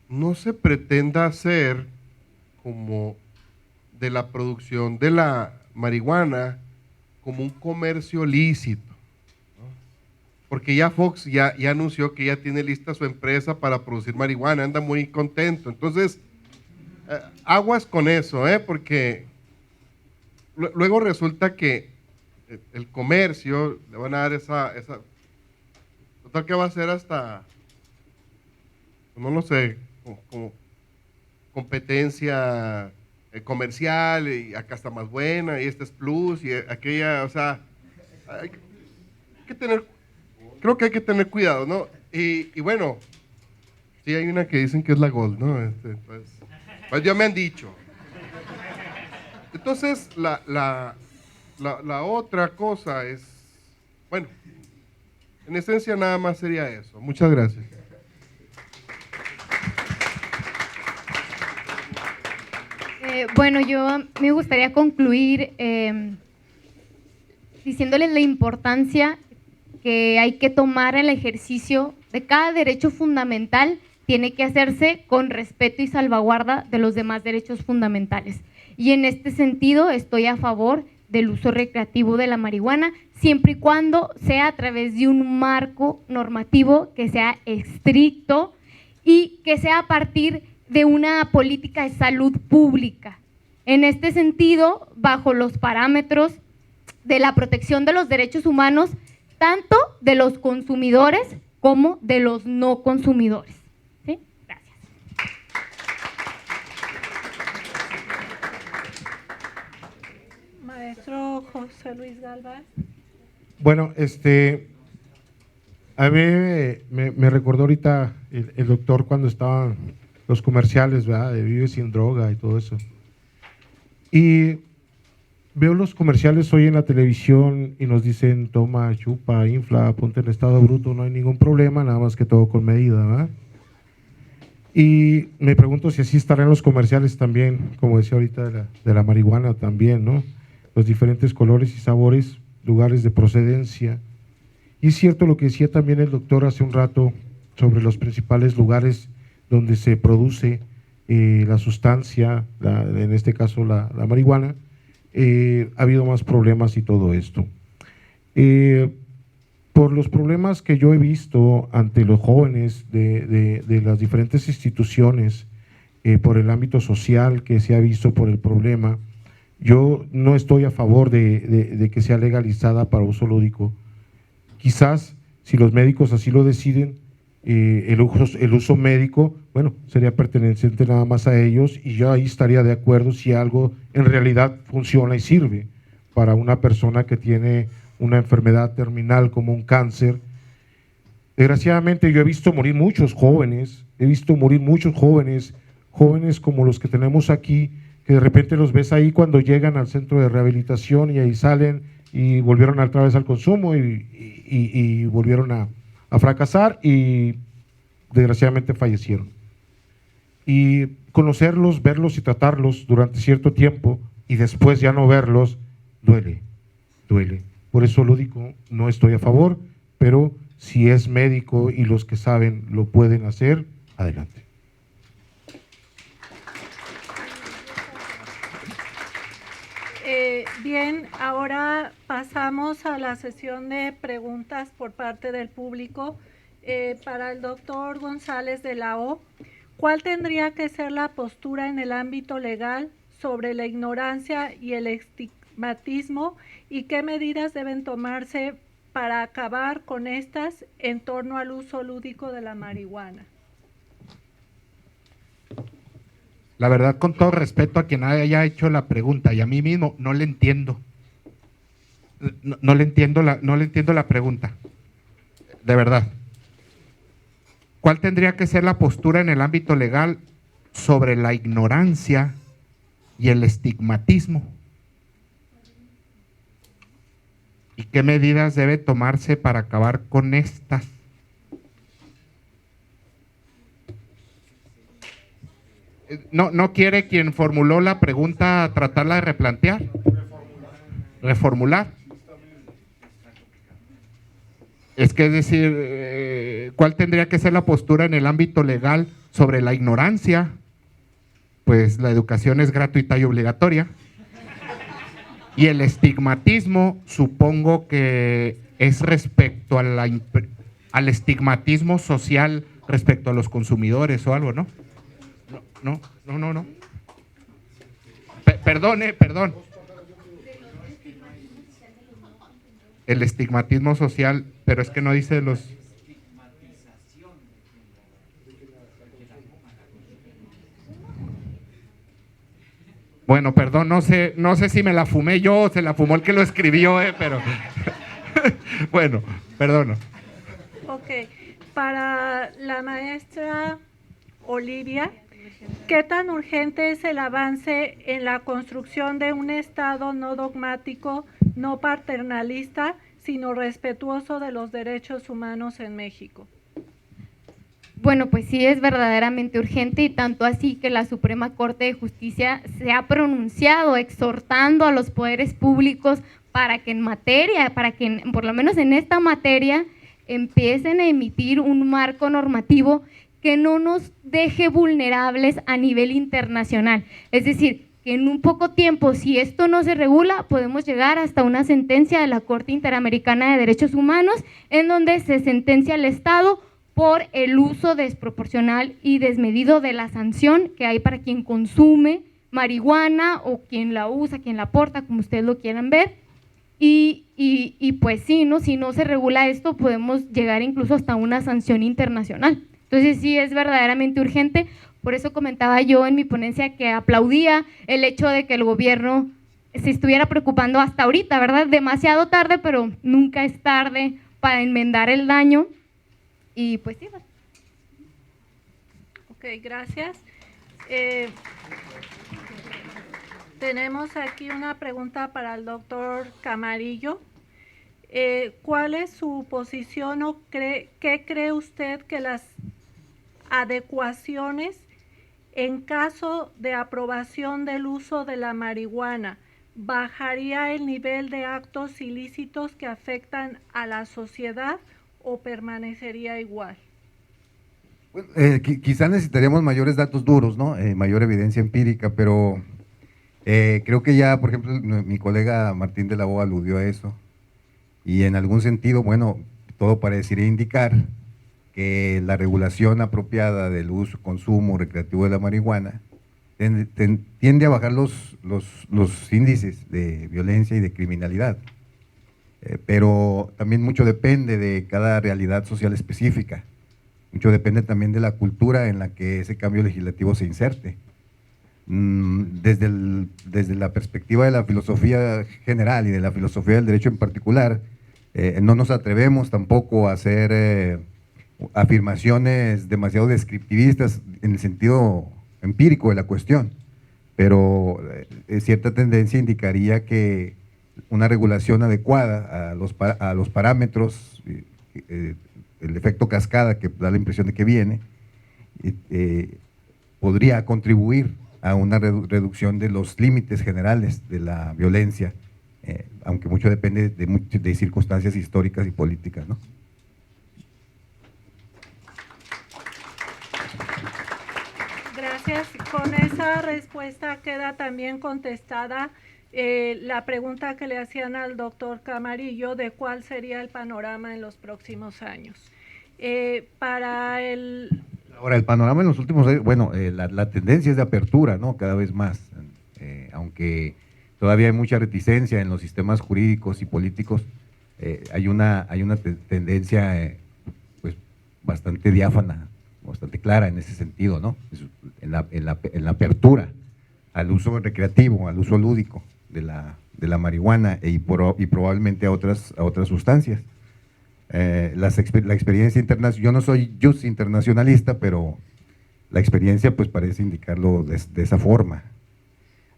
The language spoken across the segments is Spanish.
no se pretenda hacer como de la producción de la marihuana como un comercio lícito, ¿no? Porque ya Fox ya anunció que ya tiene lista su empresa para producir marihuana, anda muy contento. Entonces, aguas con eso, porque luego resulta que el comercio le van a dar esa total que va a ser hasta, no lo sé, como competencia comercial, y acá está más buena, y esta es plus, y aquella, o sea, hay que tener, creo que hay que tener cuidado, ¿no? Y bueno, sí hay una que dicen que es la Gold, ¿no? Pues ya me han dicho. Entonces, la otra cosa es, bueno, en esencia nada más sería eso. Muchas gracias. Bueno, yo me gustaría concluir diciéndoles la importancia que hay que tomar el ejercicio de cada derecho fundamental, tiene que hacerse con respeto y salvaguarda de los demás derechos fundamentales. Y en este sentido estoy a favor del uso recreativo de la marihuana, siempre y cuando sea a través de un marco normativo que sea estricto y que sea a partir de una política de salud pública. En este sentido, bajo los parámetros de la protección de los derechos humanos, tanto de los consumidores como de los no consumidores. ¿Sí? Gracias. Maestro José Luis Galván. Bueno, a mí me recordó ahorita el doctor cuando estaban los comerciales, ¿verdad? De Vive Sin Droga y todo eso. Y veo los comerciales hoy en la televisión y nos dicen, toma, chupa, infla, ponte en estado bruto, no hay ningún problema, nada más que todo con medida, ¿verdad? Y me pregunto si así estarán los comerciales también, como decía ahorita de la marihuana también, ¿no? Los diferentes colores y sabores, lugares de procedencia. Y es cierto lo que decía también el doctor hace un rato sobre los principales lugares donde se produce la sustancia, en este caso la marihuana. Ha habido más problemas y todo esto. Por los problemas que yo he visto ante los jóvenes de las diferentes instituciones, por el ámbito social que se ha visto por el problema, yo no estoy a favor de que sea legalizada para uso lúdico. Quizás, si los médicos así lo deciden, el uso médico, bueno, sería perteneciente nada más a ellos y yo ahí estaría de acuerdo si algo en realidad funciona y sirve para una persona que tiene una enfermedad terminal como un cáncer. Desgraciadamente yo he visto morir muchos jóvenes, jóvenes como los que tenemos aquí, que de repente los ves ahí cuando llegan al centro de rehabilitación y ahí salen y volvieron otra vez al consumo y volvieron a fracasar y desgraciadamente fallecieron. Y conocerlos, verlos y tratarlos durante cierto tiempo y después ya no verlos, duele. Por eso lúdico no estoy a favor, pero si es médico y los que saben lo pueden hacer, adelante. Bien, ahora pasamos a la sesión de preguntas por parte del público. Para el doctor González de la O, ¿cuál tendría que ser la postura en el ámbito legal sobre la ignorancia y el estigmatismo y qué medidas deben tomarse para acabar con estas en torno al uso lúdico de la marihuana? La verdad, con todo respeto a quien haya hecho la pregunta y a mí mismo, no le entiendo. No le entiendo la pregunta. De verdad. ¿Cuál tendría que ser la postura en el ámbito legal sobre la ignorancia y el estigmatismo? ¿Y qué medidas debe tomarse para acabar con estas? ¿No quiere quien formuló la pregunta tratarla de replantear? ¿Reformular? Es decir, ¿cuál tendría que ser la postura en el ámbito legal Sobre la ignorancia, pues la educación es gratuita y obligatoria. Y el estigmatismo, supongo que es respecto a al estigmatismo social respecto a los consumidores o algo, ¿no? No. Perdón. El estigmatismo social, pero es que no dice los... Bueno, perdón, no sé si me la fumé yo o se la fumó el que lo escribió, pero... Bueno, perdono. Ok, para la maestra Olivia, ¿qué tan urgente es el avance en la construcción de un Estado no dogmático, no paternalista, sino respetuoso de los derechos humanos en México? Bueno, pues sí es verdaderamente urgente, y tanto así que la Suprema Corte de Justicia se ha pronunciado exhortando a los poderes públicos para que por lo menos en esta materia empiecen a emitir un marco normativo que no nos deje vulnerables a nivel internacional. Es decir, que en un poco tiempo, si esto no se regula, podemos llegar hasta una sentencia de la Corte Interamericana de Derechos Humanos en donde se sentencia al Estado por el uso desproporcional y desmedido de la sanción que hay para quien consume marihuana o quien la usa, quien la aporta, como ustedes lo quieran ver. Y pues sí, ¿no? Si no se regula esto, podemos llegar incluso hasta una sanción internacional. Entonces sí es verdaderamente urgente. Por eso comentaba yo en mi ponencia que aplaudía el hecho de que el gobierno se estuviera preocupando hasta ahorita, ¿verdad? Demasiado tarde, pero nunca es tarde para enmendar el daño. Y pues sí. Ok, gracias. Tenemos aquí una pregunta para el doctor Camarillo. ¿Cuál es su posición o qué cree usted que las adecuaciones en caso de aprobación del uso de la marihuana bajaría el nivel de actos ilícitos que afectan a la sociedad o permanecería igual? Bueno, quizá necesitaríamos mayores datos duros, ¿no? Mayor evidencia empírica, pero creo que ya, por ejemplo, mi colega Martín de la O aludió a eso, y en algún sentido, bueno, todo parecería indicar que la regulación apropiada del uso, consumo recreativo de la marihuana tiende a bajar los índices de violencia y de criminalidad. Pero también mucho depende de cada realidad social específica, mucho depende también de la cultura en la que ese cambio legislativo se inserte. Desde la perspectiva de la filosofía general y de la filosofía del derecho en particular, no nos atrevemos tampoco a hacer afirmaciones demasiado descriptivistas en el sentido empírico de la cuestión, pero cierta tendencia indicaría que una regulación adecuada a los parámetros, el efecto cascada que da la impresión de que viene, podría contribuir a una reducción de los límites generales de la violencia, aunque mucho depende de circunstancias históricas y políticas, ¿no? Gracias. Con esa respuesta queda también contestada la pregunta que le hacían al doctor Camarillo de cuál sería el panorama en los próximos años. Ahora, el panorama en los últimos años, bueno, la tendencia es de apertura, ¿no? Cada vez más, aunque todavía hay mucha reticencia en los sistemas jurídicos y políticos, hay una tendencia pues bastante diáfana, bastante clara en ese sentido, ¿no? En la apertura al uso recreativo, al uso lúdico de la marihuana y probablemente a otras sustancias. La experiencia internacional, yo no soy internacionalista, pero la experiencia pues parece indicarlo de esa forma.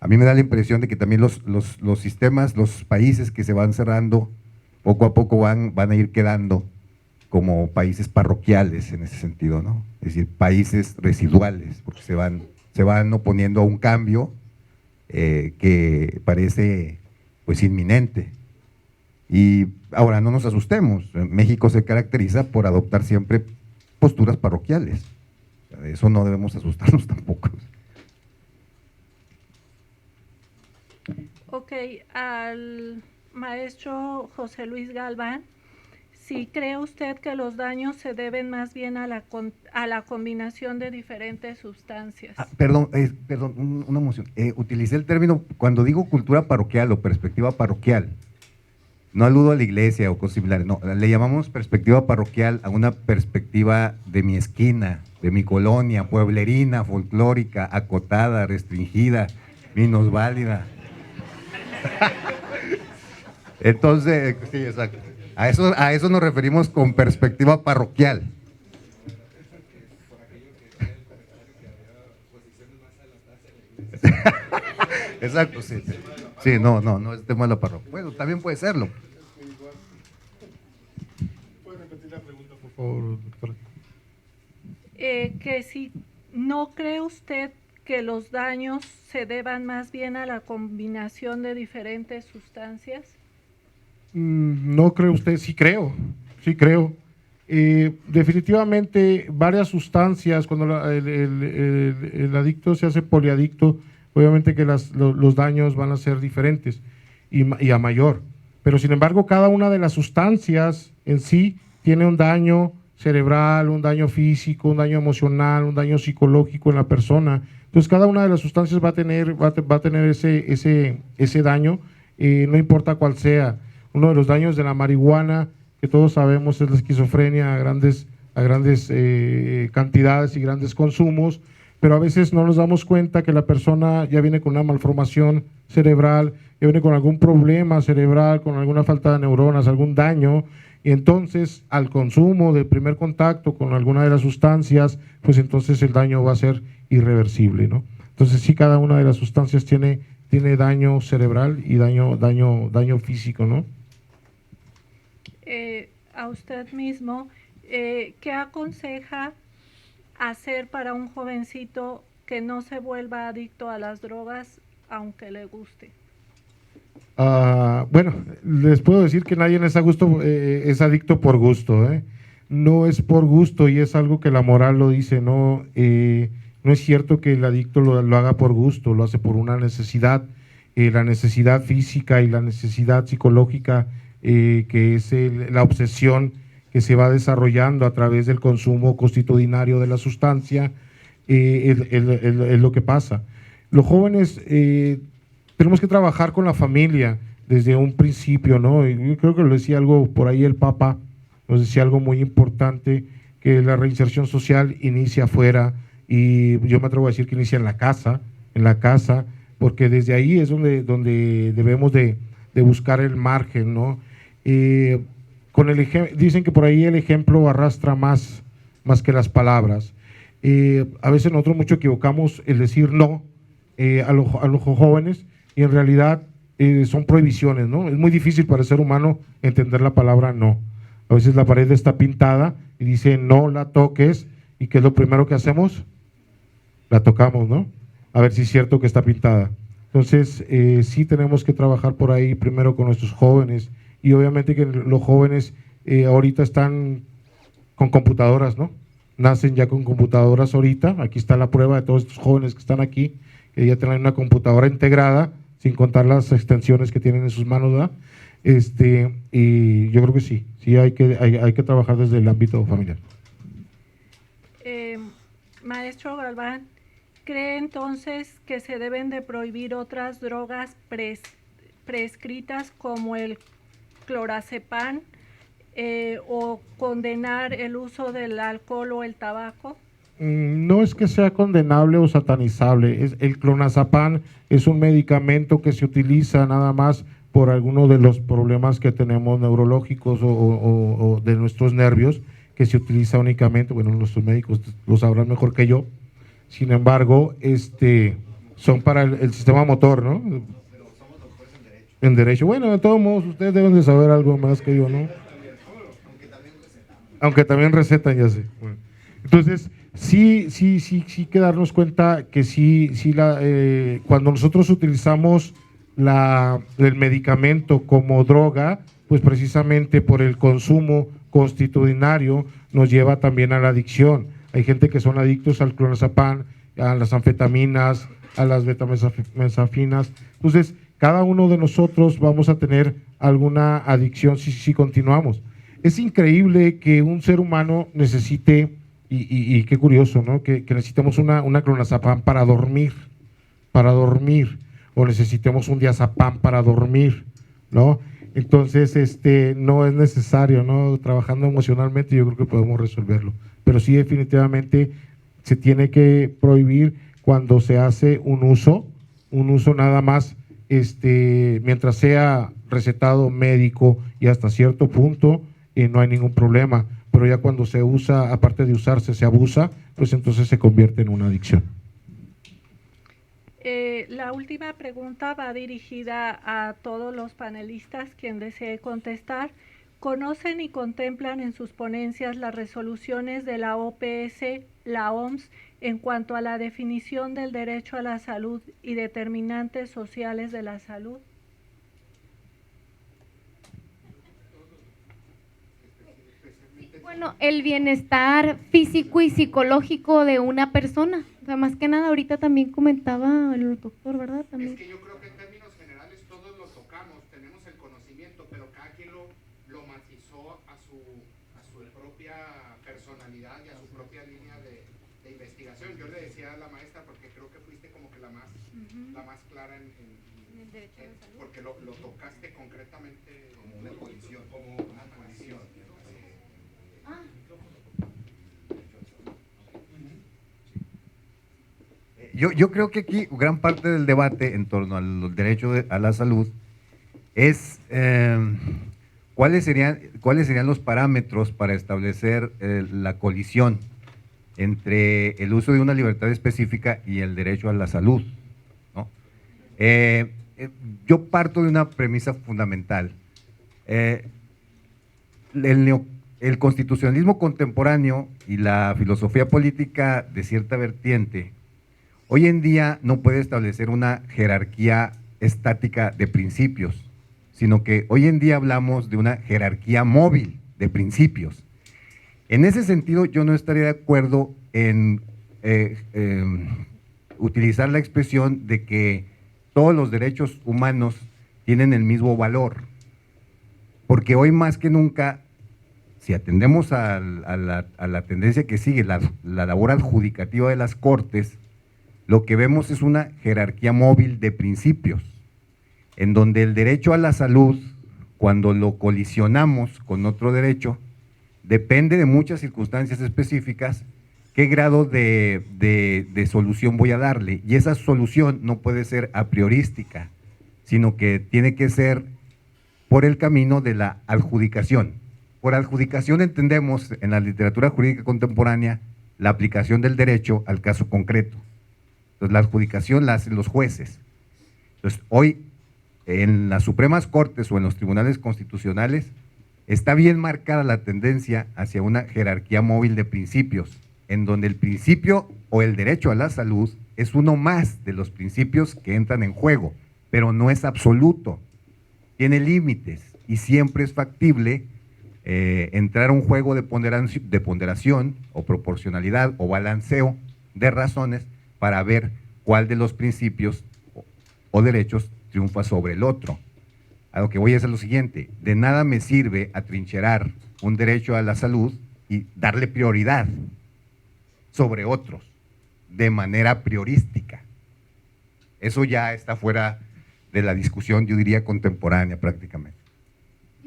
A mí me da la impresión de que también los sistemas, los países que se van cerrando, poco a poco van a ir quedando como países parroquiales en ese sentido, ¿no? Es decir, países residuales, porque se van oponiendo a un cambio que parece pues inminente. Y ahora no nos asustemos, México se caracteriza por adoptar siempre posturas parroquiales. eso no debemos asustarnos tampoco. Ok, al maestro José Luis Galván, si cree usted que los daños se deben más bien a la combinación de diferentes sustancias. Perdón, una emoción. Utilicé el término, cuando digo cultura parroquial o perspectiva parroquial, no aludo a la iglesia o cosas similares, no, le llamamos perspectiva parroquial a una perspectiva de mi esquina, de mi colonia, pueblerina, folclórica, acotada, restringida, minusválida. Entonces, sí, exacto. A eso nos referimos con perspectiva parroquial. Exacto, sí. Sí, no es tema de la parroquia. Bueno, también puede serlo. ¿Puede repetir la pregunta, por favor, doctora? Que si no cree usted que los daños se deban más bien a la combinación de diferentes sustancias. No cree usted, sí creo. Definitivamente varias sustancias, cuando el adicto se hace poliadicto, obviamente que los daños van a ser diferentes y a mayor. Pero sin embargo, cada una de las sustancias en sí tiene un daño cerebral, un daño físico, un daño emocional, un daño psicológico en la persona. Entonces, cada una de las sustancias va a tener ese daño, no importa cuál sea. Uno de los daños de la marihuana, que todos sabemos, es la esquizofrenia a grandes cantidades y grandes consumos, pero a veces no nos damos cuenta que la persona ya viene con una malformación cerebral, ya viene con algún problema cerebral, con alguna falta de neuronas, algún daño, y entonces al consumo del primer contacto con alguna de las sustancias, pues entonces el daño va a ser irreversible, ¿no? Entonces sí, cada una de las sustancias tiene daño cerebral y daño físico, ¿no? A usted mismo, ¿qué aconseja hacer para un jovencito que no se vuelva adicto a las drogas aunque le guste? Bueno, les puedo decir que nadie es adicto por gusto, ¿eh? No es por gusto y es algo que la moral lo dice, no es cierto que el adicto lo haga por gusto, lo hace por una necesidad, la necesidad física y la necesidad psicológica, que es la obsesión que se va desarrollando a través del consumo constitucionario de la sustancia, es lo que pasa. Los jóvenes tenemos que trabajar con la familia desde un principio, ¿no? Y yo creo que lo decía algo por ahí el Papa, nos decía algo muy importante, que la reinserción social inicia afuera, y yo me atrevo a decir que inicia en la casa, porque desde ahí es donde debemos de buscar el margen, ¿no? Dicen que por ahí el ejemplo arrastra más que las palabras. A veces nosotros mucho equivocamos el decir no a los jóvenes, y en realidad son prohibiciones, ¿no? Es muy difícil para el ser humano entender la palabra no. A veces la pared está pintada y dice no la toques, y ¿qué es lo primero que hacemos? La tocamos, ¿no? A ver si es cierto que está pintada. Entonces, sí tenemos que trabajar por ahí primero con nuestros jóvenes, y obviamente que los jóvenes ahorita están con computadoras, ¿no? Nacen ya con computadoras ahorita. Aquí está la prueba de todos estos jóvenes que están aquí, que ya tienen una computadora integrada, sin contar las extensiones que tienen en sus manos, ¿verdad? Y yo creo que sí hay que trabajar desde el ámbito familiar. Maestro Galván, ¿cree entonces que se deben de prohibir otras drogas prescritas como el clorazepam, o condenar el uso del alcohol o el tabaco? No es que sea condenable o satanizable. El clonazepam es un medicamento que se utiliza nada más por algunos de los problemas que tenemos neurológicos o de nuestros nervios, que se utiliza únicamente, bueno, nuestros médicos lo sabrán mejor que yo. Sin embargo, son para el sistema motor, ¿no? En derecho. Bueno, de todos modos, ustedes deben de saber algo más que yo, ¿no? Aunque también recetan, ya sé. Bueno. Entonces, sí que darnos cuenta que cuando nosotros utilizamos el medicamento como droga, pues precisamente por el consumo constitucionario nos lleva también a la adicción. hay gente que son adictos al clonazepam, a las anfetaminas, a las betamesafinas. Entonces, cada uno de nosotros vamos a tener alguna adicción si continuamos. Es increíble que un ser humano necesite, y qué curioso, ¿no? Que necesitemos una clonazepam para dormir, o necesitemos un diazepam para dormir, ¿no? Entonces, no es necesario, ¿no? Trabajando emocionalmente yo creo que podemos resolverlo. Pero sí, definitivamente se tiene que prohibir cuando se hace un uso nada más, mientras sea recetado médico y hasta cierto punto, no hay ningún problema. Pero ya cuando se usa, aparte de usarse, se abusa, pues entonces se convierte en una adicción. La última pregunta va dirigida a todos los panelistas, quien desee contestar. ¿Conocen y contemplan en sus ponencias las resoluciones de la OPS, la OMS, en cuanto a la definición del derecho a la salud y determinantes sociales de la salud? Bueno, el bienestar físico y psicológico de una persona. O sea, más que nada, ahorita también comentaba el doctor, ¿verdad? También. Es que yo creo que en términos generales todos lo tocamos, tenemos el conocimiento, pero cada quien lo matizó a su propia personalidad y a su propia línea de investigación. Yo le decía a la maestra, porque creo que fuiste como que la más clara en el derecho a la salud, porque lo tocaste concretamente como una colisión. Yo creo que aquí gran parte del debate en torno al derecho a la salud es cuáles serían los parámetros para establecer la colisión entre el uso de una libertad específica y el derecho a la salud, ¿no? Yo parto de una premisa fundamental. El constitucionalismo contemporáneo y la filosofía política de cierta vertiente hoy en día no puede establecer una jerarquía estática de principios, sino que hoy en día hablamos de una jerarquía móvil de principios. En ese sentido, yo no estaría de acuerdo en utilizar la expresión de que todos los derechos humanos tienen el mismo valor, porque hoy más que nunca, si atendemos a la tendencia que sigue, la labor adjudicativa de las Cortes, lo que vemos es una jerarquía móvil de principios, en donde el derecho a la salud, cuando lo colisionamos con otro derecho, depende de muchas circunstancias específicas qué grado de solución voy a darle. Y esa solución no puede ser a priorística, sino que tiene que ser por el camino de la adjudicación. Por adjudicación entendemos en la literatura jurídica contemporánea la aplicación del derecho al caso concreto. Entonces, la adjudicación la hacen los jueces. Entonces, hoy, en las Supremas Cortes o en los tribunales constitucionales, está bien marcada la tendencia hacia una jerarquía móvil de principios, en donde el principio o el derecho a la salud es uno más de los principios que entran en juego, pero no es absoluto, tiene límites y siempre es factible entrar a un juego de ponderación o proporcionalidad o balanceo de razones para ver cuál de los principios o derechos triunfa sobre el otro. A lo que voy a hacer lo siguiente: de nada me sirve atrincherar un derecho a la salud y darle prioridad sobre otros de manera priorística. Eso ya está fuera de la discusión, yo diría, contemporánea prácticamente. A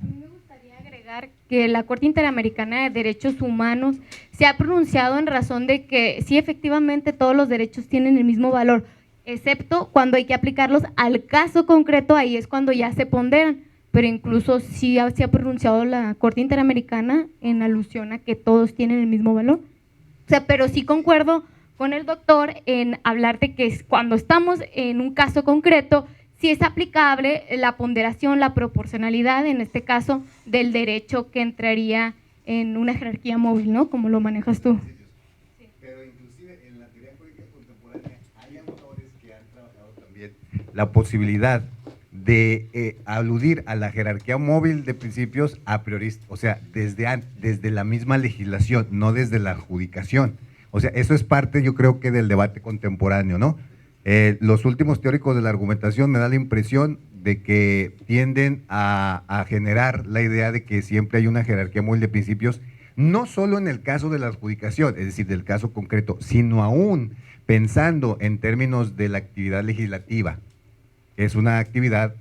mí me gustaría agregar que la Corte Interamericana de Derechos Humanos se ha pronunciado en razón de que sí, efectivamente, todos los derechos tienen el mismo valor, excepto cuando hay que aplicarlos al caso concreto, ahí es cuando ya se ponderan, pero incluso sí se ha pronunciado la Corte Interamericana en alusión a que todos tienen el mismo valor. O sea, pero sí concuerdo con el doctor en hablar de que cuando estamos en un caso concreto, sí es aplicable la ponderación, la proporcionalidad, en este caso, del derecho que entraría en una jerarquía móvil, ¿no? Como lo manejas tú. Pero inclusive en la teoría jurídica contemporánea hay autores que han trabajado también la posibilidad de aludir a la jerarquía móvil de principios a priori, o sea, desde la misma legislación, no desde la adjudicación. O sea, eso es parte, yo creo que del debate contemporáneo, ¿no? Los últimos teóricos de la argumentación me da la impresión de que tienden a generar la idea de que siempre hay una jerarquía móvil de principios, no solo en el caso de la adjudicación, es decir, del caso concreto, sino aún pensando en términos de la actividad legislativa. Es una actividad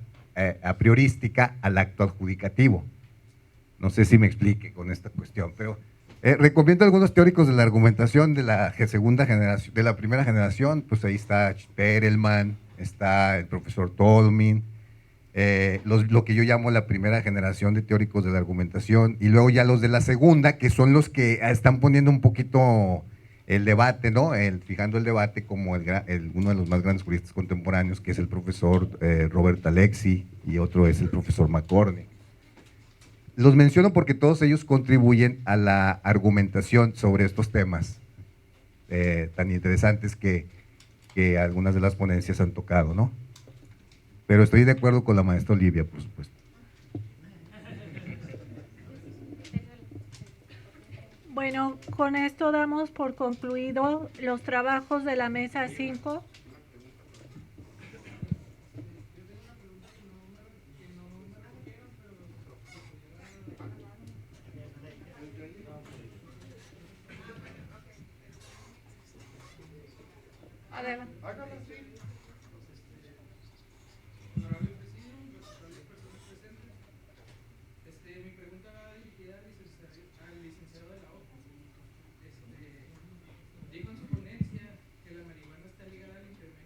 a priorística al acto adjudicativo. No sé si me explique con esta cuestión, pero recomiendo a algunos teóricos de la argumentación de la segunda generación, de la primera generación, pues ahí está Perelman, está el profesor Tolmin, lo que yo llamo la primera generación de teóricos de la argumentación, y luego ya los de la segunda, que son los que están poniendo un poquito el debate, ¿no? Fijando el debate como uno de los más grandes juristas contemporáneos, que es el profesor Robert Alexy, y otro es el profesor McCormick. Los menciono porque todos ellos contribuyen a la argumentación sobre estos temas tan interesantes que algunas de las ponencias han tocado, ¿no? Pero estoy de acuerdo con la maestra Olivia, por supuesto. Bueno, con esto damos por concluido los trabajos de la mesa 5. Adelante. Mi pregunta va dirigida al licenciado de la O. Dijo en su ponencia que la marihuana está ligada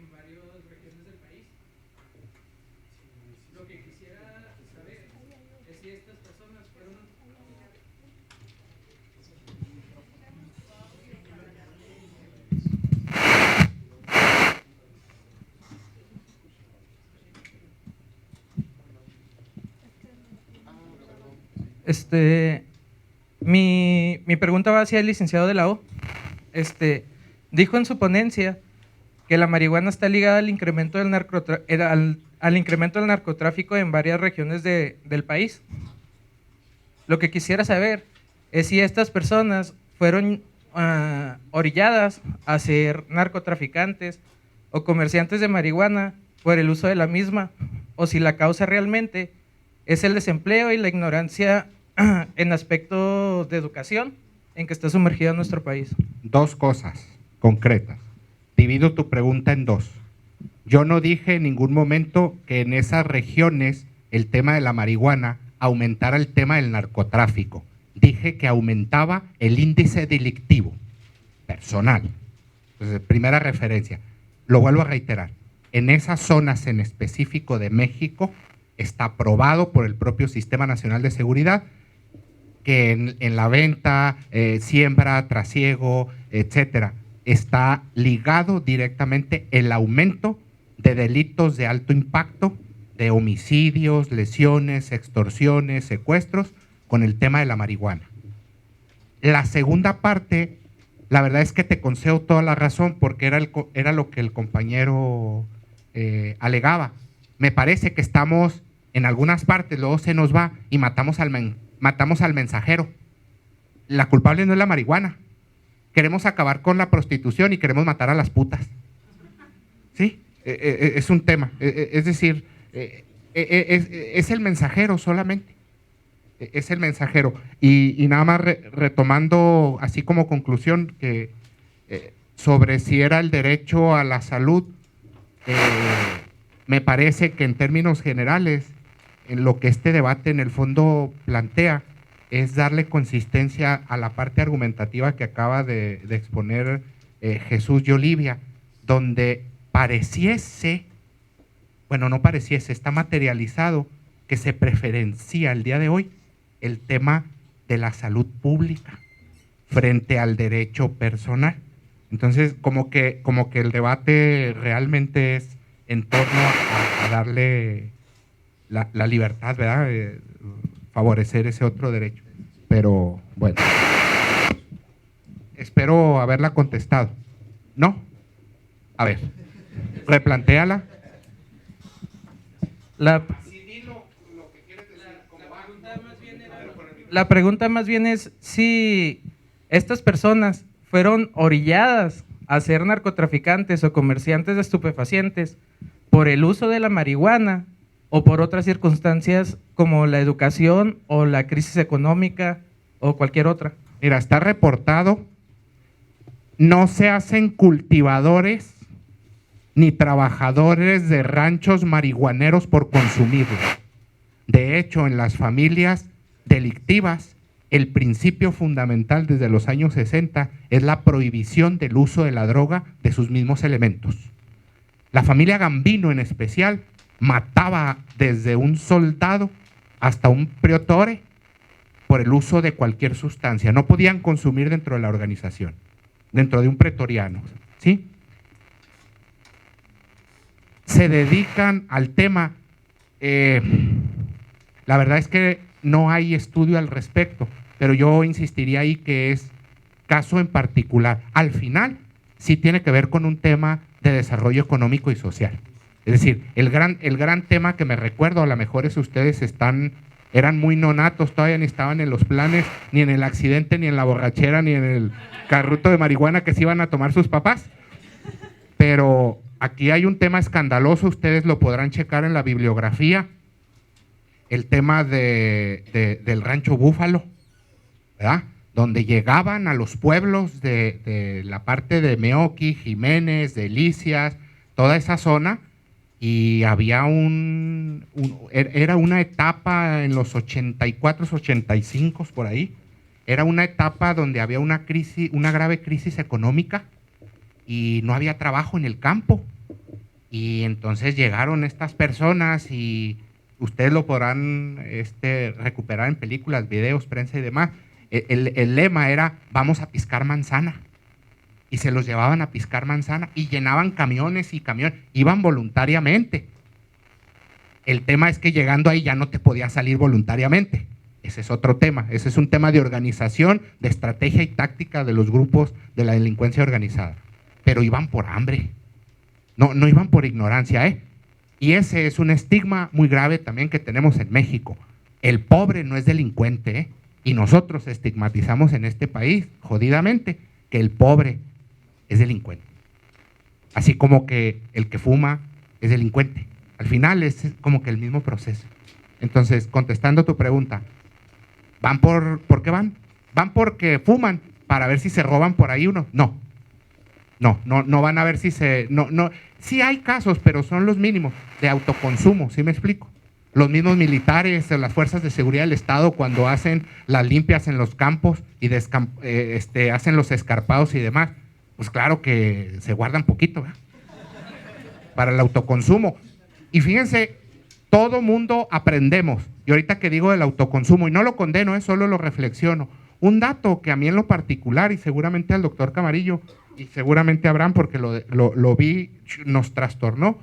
al incremento del narcotráfico en varias regiones del país. Lo que quisiera saber es si estas personas fueron... Mi pregunta va hacia el licenciado de la O. Dijo en su ponencia que la marihuana está ligada al incremento del narcotráfico en varias regiones del país. Lo que quisiera saber es si estas personas fueron orilladas a ser narcotraficantes o comerciantes de marihuana por el uso de la misma, o si la causa realmente es el desempleo y la ignorancia en aspecto de educación en que está sumergido nuestro país. Dos cosas concretas. Divido tu pregunta en dos. Yo no dije en ningún momento que en esas regiones el tema de la marihuana aumentara el tema del narcotráfico. Dije que aumentaba el índice delictivo personal. Entonces, primera referencia. Lo vuelvo a reiterar. En esas zonas en específico de México está aprobado por el propio Sistema Nacional de Seguridad que en la venta, siembra, trasiego, etcétera, está ligado directamente el aumento de delitos de alto impacto, de homicidios, lesiones, extorsiones, secuestros, con el tema de la marihuana. La segunda parte, la verdad es que te concedo toda la razón, porque era lo que el compañero alegaba. Me parece que estamos en algunas partes, luego se nos va y matamos al mensajero. La culpable no es la marihuana. Queremos acabar con la prostitución y queremos matar a las putas. ¿Sí? Es un tema. Es decir, es el mensajero solamente. Es el mensajero. Y nada más retomando así como conclusión que sobre si era el derecho a la salud, me parece que en términos generales, en lo que este debate en el fondo plantea es darle consistencia a la parte argumentativa que acaba de exponer Jesús y Olivia, donde pareciese, bueno, no pareciese, está materializado que se preferencia el día de hoy el tema de la salud pública frente al derecho personal. Entonces, como que el debate realmente es en torno a darle la libertad, ¿verdad? Favorecer ese otro derecho. Pero, bueno, espero haberla contestado. ¿No? A ver, replantéala. La pregunta más bien es si estas personas fueron orilladas a ser narcotraficantes o comerciantes de estupefacientes por el uso de la marihuana o por otras circunstancias como la educación o la crisis económica o cualquier otra. Mira, está reportado, no se hacen cultivadores ni trabajadores de ranchos marihuaneros por consumirlo. De hecho, en las familias delictivas, el principio fundamental desde los años 60 es la prohibición del uso de la droga de sus mismos elementos. La familia Gambino en especial mataba desde un soldado hasta un priotore por el uso de cualquier sustancia. No podían consumir dentro de la organización, dentro de un pretoriano, ¿sí? Se dedican al tema. La verdad es que no hay estudio al respecto, pero yo insistiría ahí que es caso en particular. Al final, sí tiene que ver con un tema de desarrollo económico y social. Es decir, el gran tema que me recuerdo, a lo mejor es ustedes eran muy nonatos, todavía ni estaban en los planes, ni en el accidente, ni en la borrachera, ni en el carruto de marihuana que se iban a tomar sus papás. Pero aquí hay un tema escandaloso, ustedes lo podrán checar en la bibliografía, el tema del rancho Búfalo, ¿verdad? Donde llegaban a los pueblos de la parte de Meoqui, Jiménez, Delicias, toda esa zona, y había era una etapa en los 84, 85 por ahí, era una etapa donde había una grave crisis económica y no había trabajo en el campo. Y entonces llegaron estas personas y ustedes lo podrán recuperar en películas, videos, prensa y demás. El lema era, vamos a piscar manzana. Y se los llevaban a piscar manzana y llenaban camiones y camiones, iban voluntariamente. El tema es que llegando ahí ya no te podías salir voluntariamente. Ese es otro tema, ese es un tema de organización, de estrategia y táctica de los grupos de la delincuencia organizada. Pero iban por hambre, no iban por ignorancia, ¿eh? Y ese es un estigma muy grave también que tenemos en México. El pobre no es delincuente, ¿eh? Y nosotros estigmatizamos en este país, jodidamente, que el pobre es delincuente. Así como que el que fuma es delincuente. Al final es como que el mismo proceso. Entonces, contestando tu pregunta, ¿van por qué van? ¿Van porque fuman para ver si se roban por ahí uno? No van a ver si sí hay casos, pero son los mínimos de autoconsumo, ¿sí me explico? Los mismos militares, las fuerzas de seguridad del Estado, cuando hacen las limpias en los campos y hacen los escarpados y demás, pues claro que se guardan poquito, ¿verdad? Para el autoconsumo. Y fíjense, todo mundo aprendemos. Y ahorita que digo del autoconsumo, y no lo condeno, solo lo reflexiono. Un dato que a mí en lo particular, y seguramente al doctor Camarillo, y seguramente a Abraham, porque lo vi, nos trastornó,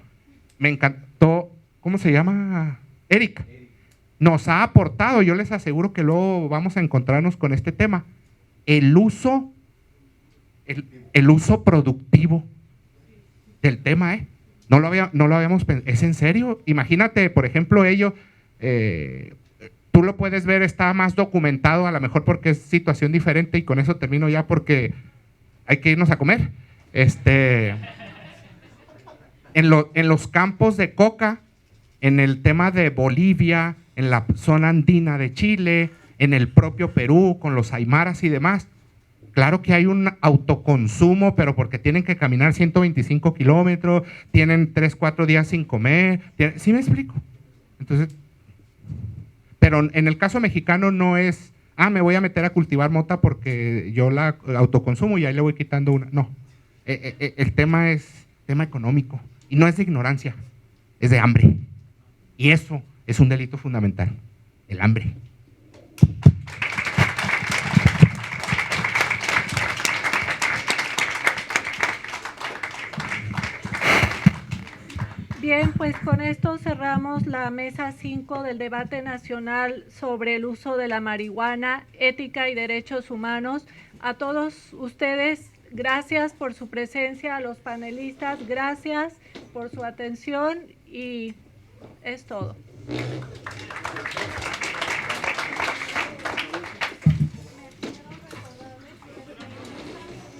me encantó. ¿Cómo se llama? Erika. Nos ha aportado, yo les aseguro que luego vamos a encontrarnos con este tema, el uso productivo del tema, ¿eh? No lo habíamos pensado. ¿Es en serio? Imagínate, por ejemplo, ellos, tú lo puedes ver, está más documentado, a lo mejor porque es situación diferente, y con eso termino ya porque hay que irnos a comer. En los campos de coca, en el tema de Bolivia, en la zona andina de Chile, en el propio Perú, con los aymaras y demás, claro que hay un autoconsumo, pero porque tienen que caminar 125 kilómetros, tienen 3, 4 días sin comer. ¿Sí me explico? Entonces, pero en el caso mexicano no es, me voy a meter a cultivar mota porque yo la autoconsumo y ahí le voy quitando una. No, el tema es tema económico y no es de ignorancia, es de hambre. Y eso es un delito fundamental, el hambre. Bien, pues con esto cerramos la mesa 5 del debate nacional sobre el uso de la marihuana, ética y derechos humanos. A todos ustedes, gracias por su presencia, a los panelistas, gracias por su atención y Es todo.